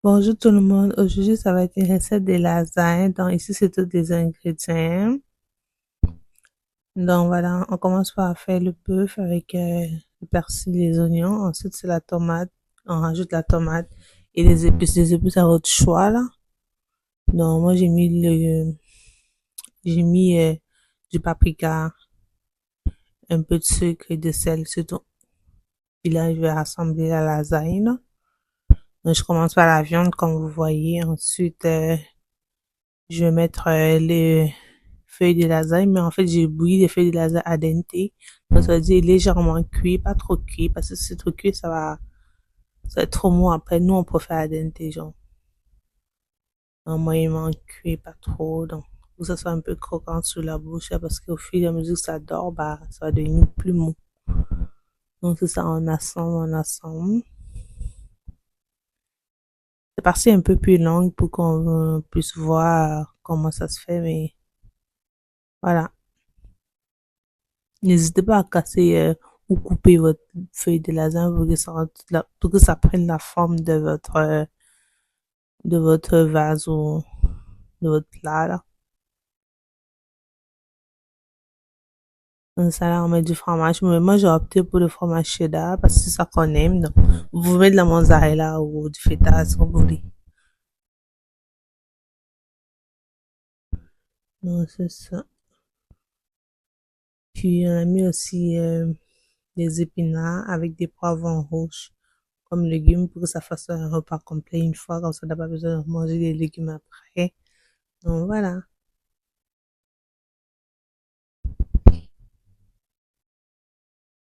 Bonjour tout le monde. Aujourd'hui, ça va être une recette de lasagne. Donc, ici, c'est tous des ingrédients. Donc, voilà, on commence par faire le bœuf avec le persil, les oignons. Ensuite, c'est la tomate. On rajoute la tomate et les épices. Les épices à votre choix, là. Donc, moi, j'ai mis du paprika, un peu de sucre et de sel, c'est tout. Puis là, je vais assembler la lasagne, là. Donc, je commence par la viande, comme vous voyez. Ensuite, je vais mettre les feuilles de lasagne, mais en fait, j'ai bouilli les feuilles de lasagne à dente. Donc, ça veut dire légèrement cuit, pas trop cuit, parce que si c'est trop cuit, ça va être trop mou après. Nous, on préfère à dente, genre, en moyennement cuit, pas trop. Donc, pour que ça soit un peu croquant sur la bouche, là, parce qu'au fil et à mesure que ça dort, bah, ça va devenir plus mou. Donc, c'est ça, on assemble. C'est parti un peu plus long pour qu'on puisse voir comment ça se fait, mais voilà. N'hésitez pas à casser ou couper votre feuille de lasagne pour que ça prenne la forme de votre vase ou de votre plat, là. Dans ça, là, on met du fromage. Mais moi, j'ai opté pour le fromage cheddar parce que c'est ça qu'on aime. Donc, vous mettez de la mozzarella ou du feta, si vous voulez. Donc, c'est ça. Puis, on a mis aussi des épinards avec des poivrons rouges comme légumes pour que ça fasse un repas complet une fois. Comme ça, on n'a pas besoin de manger les légumes après. Donc, voilà.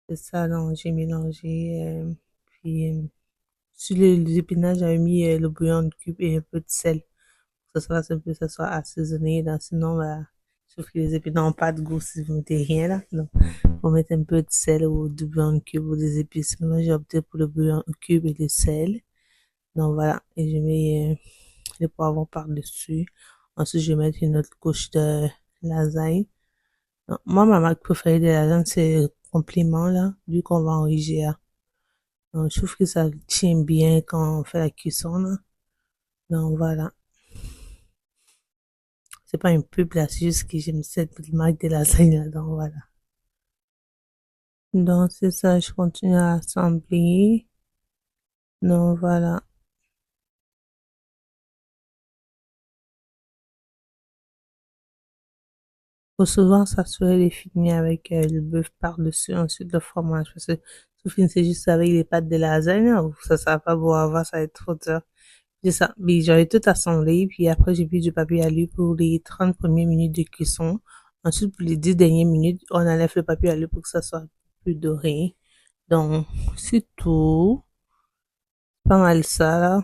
C'est ça, donc j'ai mélangé. Puis, sur les épinards, j'avais mis le bouillon de cube et un peu de sel. Que ça soit un peu, ça soit assaisonné. Là, sinon, bah, sauf que les épinards n'ont pas de goût si vous mettez rien là. Donc, faut mettre un peu de sel ou du bouillon de cube ou des épices. Mais moi, j'ai opté pour le bouillon de cube et le sel. Donc, voilà. Et je mets les poivrons par-dessus. Ensuite, je vais mettre une autre couche de lasagne. Donc, moi, ma marque préférée de lasagne, c'est Compliment, là, vu qu'on va en IGA. Donc, je trouve que ça tient bien quand on fait la cuisson, là. Donc, voilà. C'est pas une pub, là, c'est juste que j'aime cette marque de lasagne, là. Donc, voilà. Donc, c'est ça, je continue à assembler. Donc, voilà. Faut souvent s'assurer de finir avec le bœuf par-dessus, ensuite le fromage. Parce que si vous finissez juste avec les pâtes de lasagne, là, ça va pas beau avoir, ça va être trop dur. C'est ça. Puis j'avais tout assemblé, puis après j'ai mis du papier alu pour les 30 premières minutes de cuisson. Ensuite, pour les 10 dernières minutes, on enlève le papier alu pour que ça soit plus doré. Donc, c'est tout. Pas mal ça, là.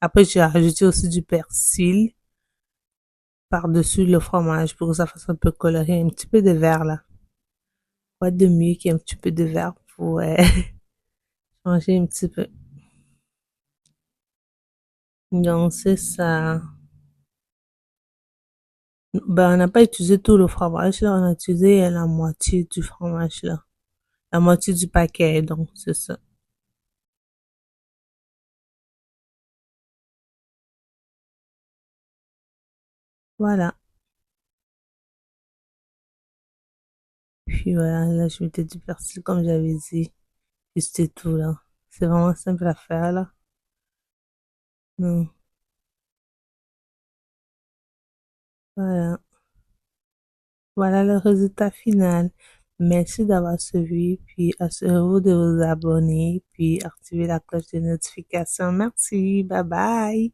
Après, j'ai rajouté aussi du persil par-dessus le fromage pour que ça fasse un peu coloré, un petit peu de vert, là. Quoi de mieux qu'un petit peu de vert pour changer un petit peu. Donc, c'est ça. Ben, on n'a pas utilisé tout le fromage, là. On a utilisé la moitié du fromage, là. La moitié du paquet, donc c'est ça. Voilà. Puis voilà, là, je mettais du persil comme j'avais dit. Et c'était tout, là. C'est vraiment simple à faire, là. Donc, voilà. Voilà le résultat final. Merci d'avoir suivi, puis assurez-vous de vous abonner, puis activer la cloche de notification. Merci. Bye bye.